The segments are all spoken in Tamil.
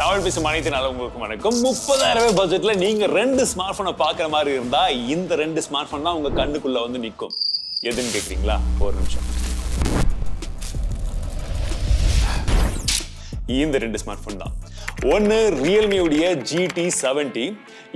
தமிழ் பேசும் அனைத்து நாளும் உங்களுக்கு வணக்கம். 30,000 பட்ஜெட்ல நீங்க 2 ஸ்மார்ட் போனை பாக்குற மாதிரி இருந்தா இந்த 2 ஸ்மார்ட் போன் தான் உங்க கண்ணுக்குள்ள வந்து நிற்கும். எதுன்னு கேக்குறீங்களா? ஒரு நிமிஷம். இந்த 2 ஸ்மார்ட் போன் தான். ஒன்னு Realme உடைய GT 70,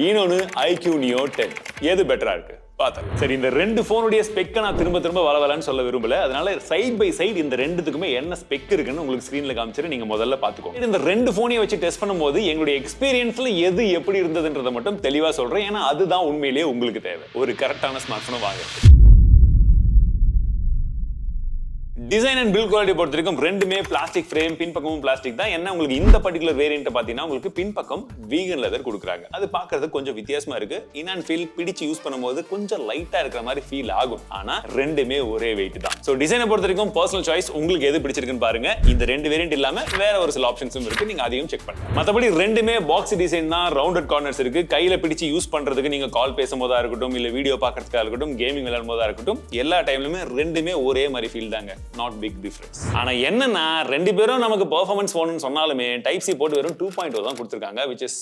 இன்னொன்னு iQOO Neo 10. எது பெட்டரா இருக்கு பார்த்தா? சரி, இந்த 2 போனுடைய ஸ்பெக்கை நான் திரும்ப வளவலன்னு சொல்ல விரும்பல. அதனால சைட் பை சைடு இந்த 2த்துக்குமே என்ன ஸ்பெக் இருக்குன்னு உங்களுக்கு ஸ்கிரீன்ல காமிச்சிட்டு நீங்க முதல்ல பாத்துக்கோங்க. இந்த 2 போனையும் வச்சு டெஸ்ட் பண்ணும்போது எங்களுடைய எக்ஸ்பீரியன்ஸ்ல எது எப்படி இருந்ததுன்றதை மட்டும் தெளிவா சொல்றேன். ஏன்னா அதுதான் உண்மையிலேயே உங்களுக்கு தேவை ஒரு கரெக்டான ஸ்மார்ட் போனை வாங்க. டிசைன் அண்ட் பில்ட் குவாலிட்டி பொறுத்த வரைக்கும் ரெண்டுமே பிளாஸ்டிக் ஃப்ரேம், பின்பக்கமும் பிளாஸ்டிக் தான். என்ன உங்களுக்கு இந்த பர்டிகுலர் வேரியன்ட் பாத்தீங்கன்னா உங்களுக்கு பின்பக்கம் வீகன் லெதர் கொடுக்குறாங்க. அது பாக்குறது கொஞ்சம் வித்தியாசமா இருக்கு. இன் அண்ட் ஃபீல் பிடிச்சு யூஸ் பண்ணும்போது கொஞ்சம் லைட்டா இருக்கிற மாதிரி ஃபீல் ஆகும். ஆனா ரெண்டுமே ஒரே வெயிட் தான். சோ டிசைனை பொறுத்த வரைக்கும் பர்சனல் சாய்ஸ், உங்களுக்கு எது பிடிச்சிருக்குன்னு பாருங்க. இந்த 2 வேரியன்ட் இல்லாம வேற ஒரு சில ஆப்ஷன்ஸும் இருக்கு, நீங்க அதையும் செக் பண்ணுங்க. மத்தபடி ரெண்டுமே பாக்ஸ் டிசைன் தான், ரவுண்டட் கார்னர்ஸ் இருக்கு. கையில பிடிச்சு யூஸ் பண்றதுக்கு நீங்க கால் பேசும்போதா இருக்கட்டும், இல்ல வீடியோ பாக்குறதுக்கா இருக்கட்டும், கேமிங் விளையாடும் போதா இருக்கட்டும், எல்லா டைம்லயுமே ரெண்டுமே ஒரே மாதிரி ஃபீல் தாங்க. not big difference. ஆனா என்னன்னா ரெண்டு பேரும் நமக்கு பெர்ஃபார்மன்ஸ் வேணும்னு சொன்னாலுமே டைப் சி போர்ட் வெறும் 2.0 தான் கொடுத்திருக்காங்க, which is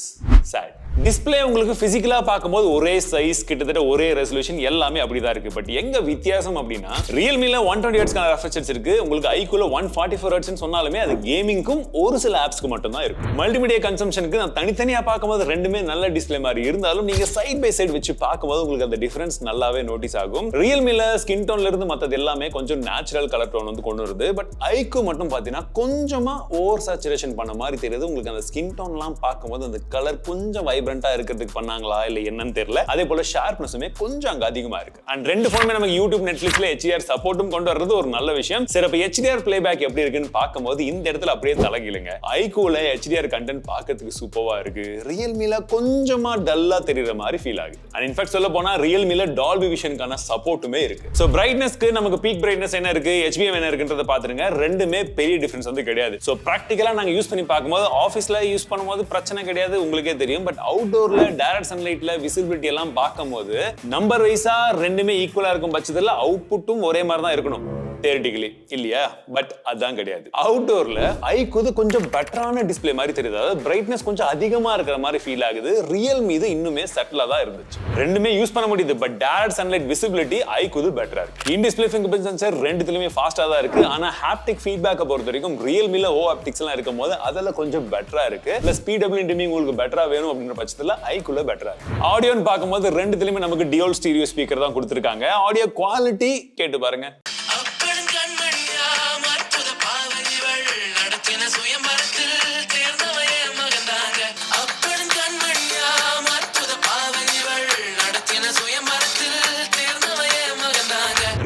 sad. டிஸ்ப்ளே உங்களுக்கு பிசிக்கலா பார்க்கும்போது ஒரே சைஸ், கிட்டத்தட்ட ஒரே ரெசல்யூஷன், எல்லாமே அப்படிதான் இருக்கு. பட் எங்க வித்தியாசம் அப்படின்னா Realmeல 120 Hz ரெஃப்ரெஷ் ரேட் இருக்கு, உங்களுக்கு iQOOல 144 Hz சொன்னாலுமே அது கேமிங்க்கும் ஒரு சில ஆப்ஸ்க்கு மட்டும் தான் இருக்கு. மல்டிமீடியா கன்சம்ஷனுக்கு நான் தனித்தனியா பார்க்கும்போது ரெண்டுமே நல்ல டிஸ்ப்ளே மாதிரி இருந்தாலும் நீங்க சைட் பை சைடு வச்சு பார்க்கும்போது உங்களுக்கு அந்த டிஃபரன்ஸ் நல்லாவே நோட்டீஸ் ஆகும். Realmeல ஸ்கின் டோன்ல இருந்து மத்தது எல்லாமே கொஞ்சம் நேச்சுரல் கலர் டோன் வந்து கொண்டு வருது. பட் iQOO மட்டும் பாத்தீங்கன்னா கொஞ்சமா ஓவர் சேச்சுரேஷன் பண்ண மாதிரி தெரியுது. உங்களுக்கு அந்த ஸ்கின் டோன்லாம் பார்க்கும்போது அந்த கலர் கொஞ்சம் வைப்ரண்டா இருக்கிறதுக்கு பண்ணாங்களா இல்ல என்னன்னு தெரியல. அதே போல ஷார்ப்னஸுமே கொஞ்சம் அங்க அதிகமா இருக்கு. அண்ட் ரெண்டு போனுமே நமக்கு யூடியூப், நெட்ஃபிளிக்ஸ்ல HDR சப்போர்ட்டும் கொண்டு வர்றது ஒரு நல்ல விஷயம். சரி, அப்ப HDR பிளேபேக் எப்படி இருக்குன்னு பார்க்கும்போது இந்த இடத்துல அப்படியே தலைகீழுங்க. iQOOல HDR கண்டென்ட் பார்க்கிறதுக்கு சூப்பரா இருக்கு. Realmeல கொஞ்சமா டல்லா தெரியுற மாதிரி ஃபீல் ஆகுது. அண்ட் இன்ஃபேக்ட் சொல்ல போனா Realmeல டால்பி விஷனுக்கான சப்போர்ட்டுமே இருக்கு. சோ பிரைட்னஸ்க்கு நமக்கு பீக் பிரைட்னஸ் என்ன இருக்கு, HBM என்ன இருக்குன்றத பாத்துருங்க. ரெண்டுமே பெரிய டிஃபரன்ஸ் வந்து கிடையாது. சோ பிராக்டிகலா நாங்க யூஸ் பண்ணி பார்க்கும்போது ஆபீஸ்ல யூஸ் பண்ணும்போது பிரச்சனை கிடையாது, உங்களுக்கே தெரியும். பட் அவுட்டோர்ல டைரக்ட் சன்லைட்ல விசிபிலிட்டி எல்லாம் பார்க்கும்போது நம்பர் வைஸா ரெண்டுமே ஈக்குவலா இருக்கும் பட்சத்துல அவுட்புட்டும் ஒரே மாதிரி தான் இருக்கணும் தியரிட்டிக்கலி, இல்லையா? பட் அதான் கிடையாது. அவுட்டோர்ல iQOO கொஞ்சம் பெட்டரான டிஸ்ப்ளே மாதிரி தெரியுது. அதாவது பிரைட்னஸ் கொஞ்சம் அதிகமா இருக்கிற மாதிரி ஃபீல் ஆகுது. Realme இது இன்னுமே செட்டிலா தான் இருந்துச்சு. ரெண்டுமே யூஸ் பண்ண முடியுது. But direct sunlight visibility iQOO பெட்டரா இருக்கு. இன் டிஸ்ப்ளே ஃபிங்கர்பிரிண்ட் சென்சார் ரெண்டுத்துலயுமே ஃபாஸ்டா தான் இருக்கு. ஆனா ஹாப்டிக் ஃபீட்பேக்கை பொறுத்த வரைக்கும் Realmeல ஹாப்டிக்ஸ் எல்லாம் இருக்கும்போது அதெல்லாம் கொஞ்சம் பெட்டரா இருக்கு. பிளஸ் PWM டிமிங் உங்களுக்கு பெட்டரா வேணும் அப்படின்ற பட்சத்துல iQOOல பெட்டரா இருக்கு. ஆடியோன்னு பார்க்கும்போது ரெண்டுத்துலயுமே நமக்கு டியூல் ஸ்டீரியோ ஸ்பீக்கர் தான் கொடுத்திருக்காங்க. ஆடியோ குவாலிட்டி கேட்டு பாருங்க.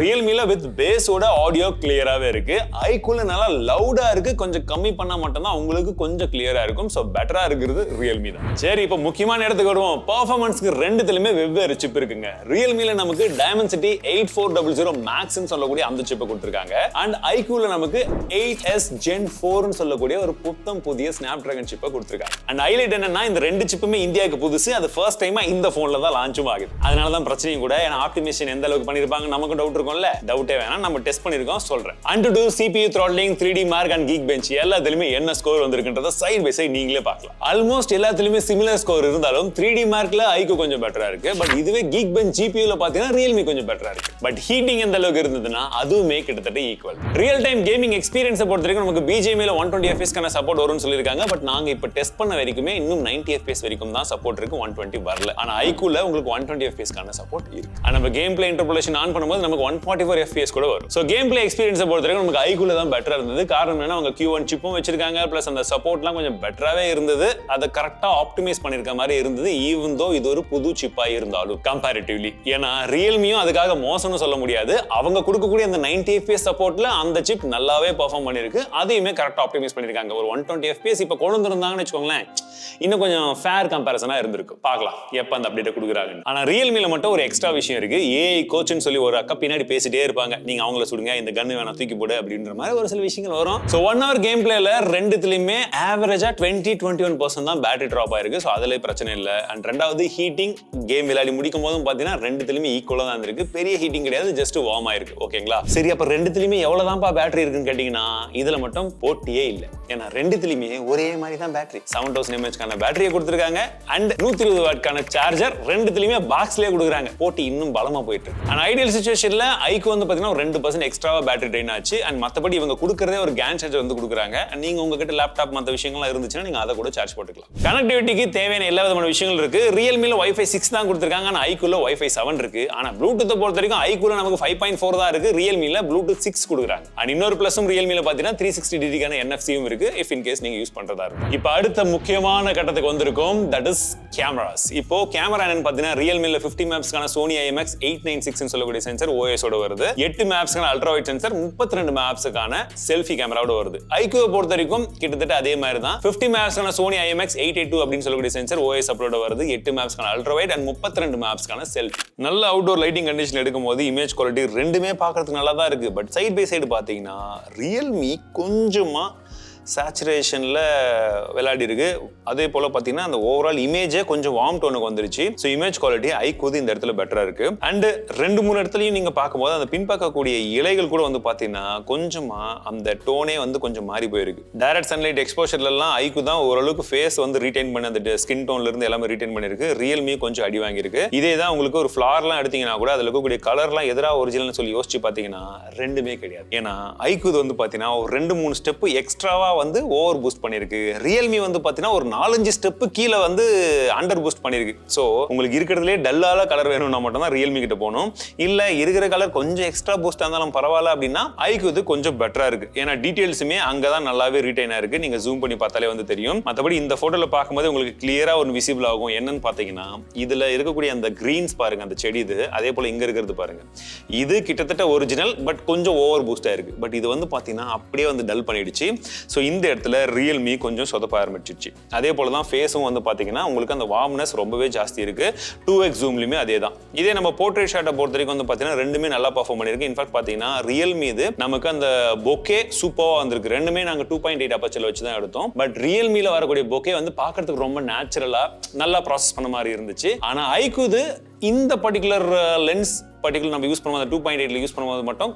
Realmeல வித் பேஸோட ஆடியோ கிளியராவே இருக்கு. iQOOல நல்லா லவுடா இருக்கு. கொஞ்சம் கம்மி பண்ணா மட்டும் தான் உங்களுக்கு கொஞ்சம் கிளியரா இருக்கும். சோ பெட்டரா இருக்குது Realme தான். சரி, இப்போ முக்கியமான இடத்துக்கு வருவோம். பெர்ஃபார்மன்ஸ்க்கு ரெண்டுத்துலயுமே வெவ்வேறு சிப் இருக்குங்க. Realmeல நமக்கு Dimensity 8400 Max ன்னு சொல்லக்கூடிய அந்த சிப்பை கொடுத்திருக்காங்க. அண்ட் iQOOல நமக்கு 8S Gen 4 ன்னு சொல்லக்கூடிய ஒரு புத்தம் புதிய Snapdragon சிப்பை கொடுத்திருக்காங்க. அண்ட் ஹைலைட் என்னன்னா இந்த ரெண்டு சிப்புமே இந்தியாவுக்கு புதுசு. அது ஃபர்ஸ்ட் டைமா இந்த போன்ல தான் லான்ச்சும் ஆகுது. அதனால தான் பிரச்சனையும் கூட. ஏன்னா ஆப்டிமைசேஷன் எந்த அளவுக்கு பண்ணிருப்பாங்க நமக்கு டவுட் இருக்கும்ல. டவுட்டே வேணாம், நம்ம டெஸ்ட் பண்ணிருக்கோம், சொல்றேன். AnTuTu, CPU throttling, 3D mark and Geekbench எல்லாத்துலயுமே என்ன ஸ்கோர் வந்திருக்குன்றத சைடு பை சைடு நீங்களே பார்க்கலாம். ஆல்மோஸ்ட் எல்லாத்துலயுமே சிமிலர் ஸ்கோர் இருந்தாலும் 3D மார்க்ல iQOO கொஞ்சம் பெட்டரா இருக்கு. பட் இதுவே Geekbench GPUல பாத்தீங்கன்னா Realme கொஞ்சம் பெட்டரா இருக்கு. பட் ஹீட்டிங் எந்த அளவுக்கு இருந்ததுன்னா அதுவுமே கிட்டத்தட்ட ஈக்குவல். ரியல் டைம் கேமிங் எக்ஸ்பீரியன்ஸை பொறுத்த வரைக்கும் நமக்கு BGMல 120 FPS கான சப்போர்ட் வரும்னு சொல்லிருக்காங்க. பட் நாங்க இப்ப டெஸ்ட் பண்ண வரைக்குமே இன்னும் 90 FPS வரைக்கும் தான் சப்போர்ட் இருக்கு, 120 வரல. ஆனா iQOOல உங்களுக்கு 120 FPS கான சப்போர்ட் இருக்கு. ஆனா நம்ம கேம் பிளே இன்டர்போலேஷன் ஆன் பண்ணும்போது நமக்கு 144 FPS கூட வரும். சோ கேம் பிளே எக்ஸ்பீரியன்ஸை பொறுத்த வரைக்கும் நமக்கு iQOOல தான் பெட்டரா இருந்தது. காரணம் என்ன, அவங்க Q1 சிப்பும் வச்சிருக்காங்க. பிளஸ் அந்த சப்போர்ட்லாம் கொஞ்சம் பெட்டராவே இருந்தது. அதை கரெக்டா ஆப்டிமைஸ் பண்ணிருக்க மாதிரி இருந்தது. ஈவன் தோ இது ஒரு புது சிப்பா இருந்தாலும் கம்பேரிட்டிவ்லி. ஏன்னா Realmeயும் அதுக்காக மோசம்னு சொல்ல முடியாது. அவங்க கொடுக்கக்கூடிய அந்த 90 FPS சப்போர்ட்ல அந்த சிப் நல்லாவே பெர்ஃபார்ம் பண்ணிருக்கு. அதையுமே கரெக்டா ஆப்டிமைஸ் பண்ணிருக்காங்க. ஒரு 120 FPS இப்ப கொண்டு வந்திருந்தாங்கன்னு வச்சுக்கோங்களேன், இன்னும் கொஞ்சம் ஃபேர் கம்பேரிசனா இருந்திருக்கு. பார்க்கலாம் எப்ப அந்த அப்டேட் கொடுக்குறாங்க. ஆனா Realmeல மட்டும் ஒரு எக்ஸ்ட்ரா விஷயம் இருக்கு. AI கோச்னு சொல்லி ஒரு அக்கா பின்னாடி பேசிட்டே இருப்பாங்க, நீங்க அவங்கள சுடுங்க, இந்த கன் வேணா தூக்கி போடு அப்படின்ற மாதிரி ஒரு சில விஷயங்கள் வரும். ஸோ 1 hour கேம் பிளேல ரெண்டுத்துலயுமே ஆவரேஜா 20-21% தான் பேட்டரி ட்ராப் ஆயிருக்கு. ஸோ அதுல பிரச்சனை இல்லை. அண்ட் ரெண்டாவது ஹீட்டிங், கேம் விளையாடி முடிக்கும் போதும் பாத்தீங்கன்னா ரெண்டுத்துலயுமே ஈக்குவலா தான் இருக்கு. பெரிய ஹீட்டிங் கிடையாது, ஜஸ்ட் வார்ம் ஆயிருக்கு. ஓகேங்களா? சரி, அப்ப ரெண்டுத்துலயுமே எவ்வளவுதான்ப்பா பேட்டரி இருக்குன்னு கேட்டீங்கன்னா இதுல மட்டும் போட்டியே இல்லை. ஏன்னா ரெண்டுத்துலயுமே ஒரே மாதிரி தான் பேட்டரி. 7000 mAh பேட்டரியை கொடுத்துருக்காங்க அண்ட் 120 வாட்கான சார்ஜர் ரெண்டுத்துலயுமே பாக்ஸ்லயே கொடுக்குறாங்க. போட்டி இன்னும் பலமா போயிட்டு இருக்கு. அண்ட் ஐடியல் சிச்சுவேஷன்ல iQOO வந்து பாத்தீங்கன்னா 2% எக்ஸ்ட்ராவா பேட்டரி ட்ரெயின் ஆச்சு. அண்ட் மத்தபடி இவங்க கொடுக்கறதே ஒரு கேன் சார்ஜர் வந்து கொடுக்குறாங்க. நீங்க உங்ககிட்ட லேப்டாப் மத்த விஷயங்கள்லாம் இருந்துச்சுன்னா நீங்க அதை கூட சார்ஜ் போட்டுக்கலாம். கனெக்டிவிட்டிக்கு தேவையான எல்லா விதமான விஷயங்கள் இருக்கு. Realmeல Wi-Fi 6 தான் கொடுத்துருக்காங்க. ஆனா iQOOல Wi-Fi 7 இருக்கு. ஆனா Bluetooth பொறுத்த வரைக்கும் iQOOல நமக்கு 5.4 தான் இருக்கு. Realmeல Bluetooth 6 கொடுக்குறாங்க. அண்ட் இன்னொரு பிளஸும் Realmeல பாத்தீங்கன்னா 360 டிகிரிக்கான NFC-யும் இருக்கு. இஃப் இன் கேஸ் நீங்க யூஸ் பண்றதா இருக்கும். இப்போ அடுத்த முக்கியமான கட்டத்துக்கு வந்திருக்கும். That is cameras. இப்போ கேமரா என்னன்னு பாத்தீங்கன்னா Realmeல 50 மேப்ஸ்க்கான Sony IMX896 னு சொல்லக்கூடிய சென்சார் OS ஓட வருது. 8 மேப்ஸ்க்கான அல்ட்ரா வைட் சென்சார், 32 மேப்ஸ்க்கான செல்ஃபி கேமராவோட வருது. iQOO பொறுத்த வரைக்கும் கிட்டத்தட்ட அதே மாதிரி தான். 50 மேப்ஸ்க்கான Sony IMX882 அப்படின்னு சொல்லக்கூடிய சென்சார் OS அப்லோட வருது. 8 மேப்ஸ்க்கான அல்ட்ரா வைட் அண்ட் 32 மேப்ஸ்க்கான செல்ஃபி. நல்ல அவுட்டோர் லைட்டிங் கண்டிஷன் எடுக்கும்போது இமேஜ் குவாலிட்டி ரெண்டுமே பார்க்கிறதுக்கு நல்லா தான் இருக்கு. பட் சைட் பை சைடு பாத்தீங்கன்னா Realme கொஞ்சமா சேச்சுரேஷன்ல விளையாடி இருக்கு. அதே போல பாத்தீங்கன்னா அந்த ஓவரால் இமேஜே கொஞ்சம் வார்ம் டோனுக்கு வந்துருச்சு. ஸோ இமேஜ் குவாலிட்டி iQOO இந்த இடத்துல பெட்டரா இருக்கு. அண்ட் 2-3 இடத்துலயும் நீங்க பார்க்கும்போது அந்த பின்பக்கக்கூடிய இலைகள் கூட வந்து பாத்தீங்கன்னா கொஞ்சமா அந்த டோனே வந்து கொஞ்சம் மாறி போயிருக்கு. டைரக்ட் சன்லைட் எக்ஸ்போஷர்ல எல்லாம் iQOO தான் ஓரளவுக்கு ஃபேஸ் வந்து ரீடைன் பண்ணி அந்த ஸ்கின் டோன்ல இருந்து எல்லாமே ரீடைன் பண்ணிருக்கு. Realme கொஞ்சம் அடி வாங்கியிருக்கு. இதே தான் உங்களுக்கு ஒரு ஃபிளார்லாம் எடுத்தீங்கன்னா கூட அதுல இருக்கக்கூடிய கலர்லாம் எதிரா ஒரிஜினல்னு சொல்லி யோசிச்சு பாத்தீங்கன்னா ரெண்டுமே கிடையாது. ஏன்னா iQOO வந்து பாத்தீங்கன்னா ஒரு 2-3 ஸ்டெப் எக்ஸ்ட்ராவா வந்து ஓவர் பூஸ்ட் பண்ணிருக்கு. Realme வந்து பாத்தீங்கன்னா ஒரு 4-5 ஸ்டெப் கீழ வந்து அண்டர் பூஸ்ட் பண்ணிருக்கு. சோ உங்களுக்கு இருக்கிறதுலே டல்லால கலர் வேணும்னா மட்டும் தான் Realme கிட்ட போகணும். இல்ல இருக்கிற கலர் கொஞ்சம் எக்ஸ்ட்ரா பூஸ்ட் இருந்தாலும் பரவாயில்ல அப்படின்னா iQOO கொஞ்சம் பெட்டரா இருக்கு. ஏன்னா டீடைல்ஸுமே அங்கதான் நல்லாவே ரீடைன் ஆயிருக்கு. நீங்க ஜூம் பண்ணி பார்த்தாலே வந்து தெரியும். மத்தபடி இந்த போட்டோல பார்க்கும்போது உங்களுக்கு கிளியரா ஒரு விசிபிள் ஆகும். என்னன்னு பாத்தீங்கன்னா இதுல இருக்கக்கூடிய அந்த கிரீன்ஸ் பாருங்க, அந்த செடி இது. அதே போல இங்க இருக்கிறது பாருங்க, இது கிட்டத்தட்ட ஒரிஜினல் பட் கொஞ்சம் ஓவர் பூஸ்ட் ஆயிருக்கு. பட் இது வந்து பாத்தீங்கன்னா அப்படியே வந்து டல் பண்ணிடுச்சு. ஸோ இந்த இடத்துல Realme கொஞ்சம் சொதப்ப ஆரம்பிச்சிருச்சு. அதே போல தான் ஃபேஸும் வந்து பாத்தீங்கன்னா உங்களுக்கு அந்த வார்ம்னஸ் ரொம்பவே ஜாஸ்தி இருக்கு. 2x ஜூம்லயுமே அதே தான். இதே நம்ம போர்ட்ரேட் ஷாட்டை பொறுத்த வரைக்கும் வந்து பாத்தீங்கன்னா ரெண்டுமே நல்லா பெர்ஃபார்ம் பண்ணிருக்கு. இன்ஃபேக்ட் பாத்தீங்கன்னா Realme இது நமக்கு அந்த பொக்கே சூப்பரா வந்திருக்கு. ரெண்டுமே நாங்க 2.8 அப்பச்சர்ல வச்சு தான் எடுத்தோம். பட் Realmeல வரக்கூடிய பொக்கே வந்து பார்க்கிறதுக்கு ரொம்ப நேச்சுரலா நல்லா ப்ராசஸ் பண்ண மாதிரி இருந்துச்சு. ஆனா iQOO இந்த பர்டிகுலர் லென்ஸ் நம்ம யூஸ் பண்ணும்போது 2.8ல யூஸ் பண்ணும்போது மட்டும்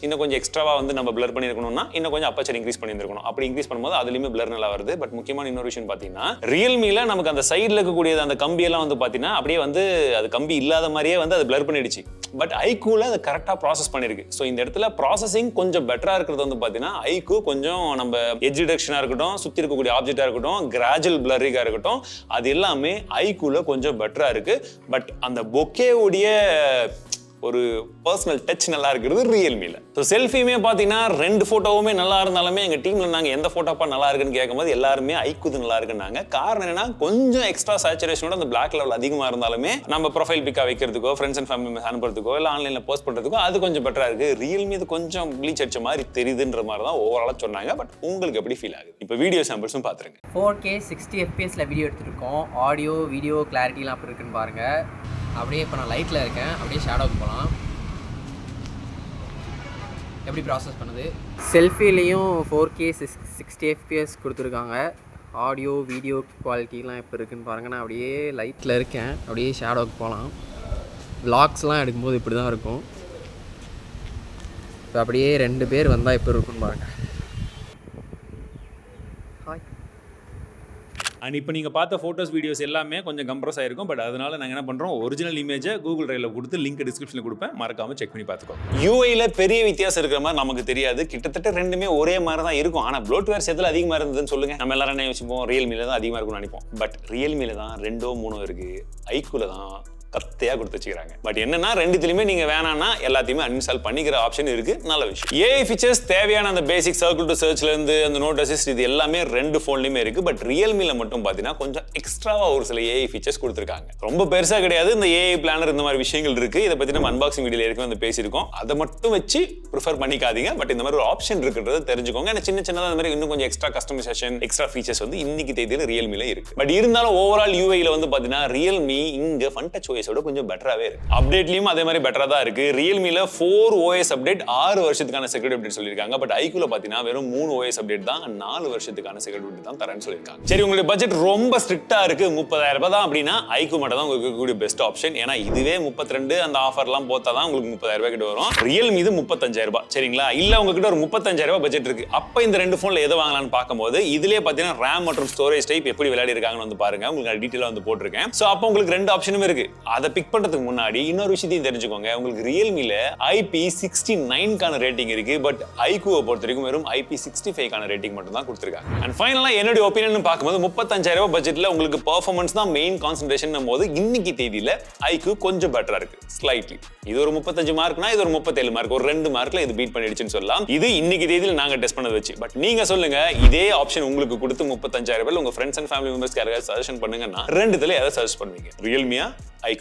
இன்னும் கொஞ்சம் எக்ஸ்ட்ராவா வந்து நம்ம பிளர் பண்ணிருக்கணும்னா இன்னும் கொஞ்சம் அப்பச்சர் இன்க்ரீஸ் பண்ணியிருக்கணும். அப்படி இன்க்ரீஸ் பண்ணும்போது அதுலயுமே பிளர் நல்லா வருது. பட் முக்கியமான இன்னொரு விஷயம் பாத்தீங்கன்னா Realmeல நமக்கு அந்த சைடுல இருக்கக்கூடிய அந்த கம்பி எல்லாம் வந்து பாத்தீங்கன்னா அப்படியே வந்து அது கம்பி இல்லாத மாதிரியே வந்து அது பிளர் பண்ணிடுச்சு. பட் iQOOல அது கரெக்டா ப்ராசஸ் பண்ணிருக்கு. ஸோ இந்த இடத்துல ப்ராசஸிங் கொஞ்சம் பெட்டரா இருக்கிறது வந்து பாத்தீங்கன்னா iQOO கொஞ்சம் நம்ம எட்ஜ் டிடெக்ஷனா இருக்கட்டும், சுத்தி இருக்கக்கூடிய ஆப்ஜெக்டா இருக்கட்டும், கிராஜுவல் பிளரிங்கா இருக்கட்டும், அது எல்லாமே iQOOல கொஞ்சம் பெட்டரா இருக்கு. பட் அந்த பொக்கே உடைய ஒரு பர்சனல் டச் நல்லா இருக்கிறது Realmeல. ஸோ செல்ஃபியுமே பார்த்தீங்கன்னா 2 போட்டோவுமே நல்லா இருந்தாலுமே எங்கள் டீம்ல நாங்கள் எந்த போட்டோப்பா நல்லா இருக்குன்னு கேட்கும்போது எல்லாருமே iQOO நல்லா இருக்குன்னாங்க. காரணம் என்னன்னா கொஞ்சம் எக்ஸ்ட்ரா சேச்சுரேஷனோட அந்த பிளாக் லெவல் அதிகமாக இருந்தாலுமே நம்ம ப்ரொஃபைல் பிக்கா வைக்கிறதுக்கோ, ஃப்ரெண்ட்ஸ் அண்ட் ஃபேமிலி அனுப்புறதுக்கோ, இல்லை ஆன்லைனில் போஸ்ட் பண்ணுறதுக்கோ அது கொஞ்சம் பெட்டரா இருக்கு. Realme இது கொஞ்சம் ப்ளீச் அடிச்ச மாதிரி தெரியுதுன்ற மாதிரி தான் ஓவராலாக சொன்னாங்க. பட் உங்களுக்கு எப்படி ஃபீல் ஆகுது? இப்போ வீடியோ சாம்பிள்ஸும் பார்த்துருங்க. 4K 60 FPSல வீடியோ எடுத்துருக்கோம். ஆடியோ வீடியோ கிளாரிட்டிலாம் அப்படி இருக்குன்னு பாருங்க. அப்படியே இப்போ நான் லைட்டில் இருக்கேன். அப்படியே ஷேடோவுக்கு போகலாம். எப்படி ப்ராசஸ் பண்ணுது? செல்ஃபிலையும் 4K 60 FPS கொடுத்துருக்காங்க. ஆடியோ வீடியோ குவாலிட்டிலாம் எப்படி இருக்குன்னு பாருங்கள். நான் அப்படியே லைட்டில் இருக்கேன். அப்படியே ஷேடோவுக்கு போகலாம். விளாக்ஸ்லாம் எடுக்கும்போது இப்படி தான் இருக்கும். இப்போ அப்படியே 2 பேர் வந்தால் எப்படி இருக்குன்னு பாருங்கள். ஹாய். அண்ட் இப்போ நீங்கள் பார்த்த ஃபோட்டோஸ் வீடியோஸ் எல்லாமே கொஞ்சம் கம்ப்ரஸ் ஆயிருக்கும். பட் அதனால நாங்கள் என்ன பண்ணுறோம், ஒரிஜினல் இமேஜை கூகுள் டிரைவில் கொடுத்து லிங்க் டிஸ்கிரிப்ஷனில் கொடுப்பேன், மறக்காம செக் பண்ணி பார்த்துக்கோ. யூஐல பெரிய வித்தியாசம் இருக்கிற மாதிரி நமக்கு தெரியாது. கிட்டத்தட்ட ரெண்டுமே ஒரே மாதிரி தான் இருக்கும். ஆனால் ப்ளோட்வேர் எதில் அதிகமாக இருந்ததுன்னு சொல்லுங்க. நம்ம எல்லாரும் என்ன யோசிப்போம், Realmeல தான் அதிகமாக இருக்கும்னு நினைப்போம். பட் Realmeல தான் 2-3 இருக்கு. iQOOல தான் கத்தையா கொடுத்து வச்சுக்கிறாங்க. பட் என்னன்னா ரெண்டுத்திலுமே நீங்க வேணாம்னா எல்லாத்தையுமே அன்இன்ஸ்டால் பண்ணிக்கிற ஆப்ஷன் இருக்கு. நல்ல விஷயம். ஏஐ ஃபீச்சர்ஸ் தேவையான அந்த பேசிக் சர்க்கிள் டு சர்ச்ல இருந்து அந்த நோட் அசிஸ்ட் இது எல்லாமே 2 போன்லயுமே இருக்கு. பட் Realmeல மட்டும் பாத்தீங்கன்னா கொஞ்சம் எக்ஸ்ட்ராவா ஒரு சில ஏஐ ஃபீச்சர்ஸ் கொடுத்துருக்காங்க. ரொம்ப பெருசா கிடையாது. இந்த ஏஐ பிளானர் இந்த மாதிரி விஷயங்கள் இருக்கு. இதை பத்தி நம்ம அன்பாக்சிங் வீடியோல ஏற்கனவே வந்து பேசியிருக்கோம். அதை மட்டும் வச்சு ப்ரிஃபர் பண்ணிக்காதீங்க. பட் இந்த மாதிரி ஒரு ஆப்ஷன் இருக்குன்றதை தெரிஞ்சுக்கோங்க. ஏன்னா சின்னதா இந்த மாதிரி இன்னும் கொஞ்சம் எக்ஸ்ட்ரா கஸ்டமைசேஷன், எக்ஸ்ட்ரா ஃபீச்சர்ஸ் வந்து இன்னைக்கு தேதியில Realmeல இருக்கு. பட் இருந்தாலும் ஓவரால் யூஐல வந்து பாத்தீங்கன்னா Realme இங்க ஃபன் டச் ஓஎஸோட கொஞ்சம் பெட்டராகவே இருக்கு. அப்டேட்லையும் அதே மாதிரி பெட்டராக தான் இருக்கு. ரியல்மில 4 OS அப்டேட் 6 வருஷத்துக்கான செக்யூரிட்டி அப்டேட் சொல்லியிருக்காங்க. பட் iQOOல பார்த்தீங்கன்னா வெறும் 3 OS அப்டேட் தான் 4 வருஷத்துக்கான செக்யூரிட்டி அப்டேட் தான் தரேன்னு சொல்லியிருக்காங்க. சரி, உங்களுடைய பட்ஜெட் ரொம்ப ஸ்ட்ரிக்டா இருக்கு, 30,000 ரூபாய் தான் அப்படின்னா iQOO மட்டும் தான் உங்களுக்கு இருக்கக்கூடிய பெஸ்ட் ஆப்ஷன். ஏன்னா இதுவே 32 அந்த ஆஃபர்லாம் போத்தா தான் உங்களுக்கு 30,000 ரூபாய் கிட்ட வரும். ரியல்மி இது 35,000 ரூபாய். சரிங்களா? இல்ல உங்ககிட்ட ஒரு 35,000 ரூபாய் பட்ஜெட் இருக்கு, அப்ப இந்த ரெண்டு போன்ல எதை வாங்கலாம்னு பார்க்கும்போது இதுலயே பாத்தீங்கன்னா RAM மற்றும் ஸ்டோரேஜ் டைப் எப்படி விளையாடி இருக்காங்கன்னு வந்து பாருங்க. உங்களுக்கு டீடைலா வந்து போட்டிருக்கேன். சோ அப்ப உங்களுக்கு ரெண்டு ஆப்ஷனும் இருக்கு. அதை பிக் பண்றதுக்கு முன்னாடி இன்னொரு விஷயத்தையும் தெரிஞ்சுக்கோங்க. உங்களுக்கு ரியல்மில IP69 கான ரேட்டிங் இருக்கு. பட் iQOO பொறுத்த வரைக்கும் வெறும் IP65 கான ரேட்டிங் மட்டும் தான் கொடுத்திருக்காங்க. அண்ட் ஃபைனலா என்னோட ஒபினியன் பார்க்கும்போது 35,000 ரூபாய் பட்ஜெட்ல உங்களுக்கு பெர்ஃபார்மன்ஸ் தான் மெயின் கான்சென்ட்ரேஷன் போது இன்னைக்கு தேதியில iQOO கொஞ்சம் பெட்டரா இருக்கு ஸ்லைட்லி. இது ஒரு 35 மார்க்னா இது ஒரு 37 மார்க், ஒரு 2 மார்க்ல இது பீட் பண்ணிடுச்சுன்னு சொல்லலாம். இது இன்னைக்கு தேதியில நாங்க டெஸ்ட் பண்ணது வச்சு. பட் நீங்க சொல்லுங்க, இதே ஆப்ஷன் உங்களுக்கு கொடுத்து 35,000 ரூபாய் உங்க ஃப்ரெண்ட்ஸ் அண்ட் ஃபேமிலி மெம்பர்ஸ்க்கு யாராவது சஜஷன் பண்ணுங்கன்னா ரெண்டுத்துல எதை சஜஸ்ட் பண்ணுவீங்க? ரியல்மியா, iQOO?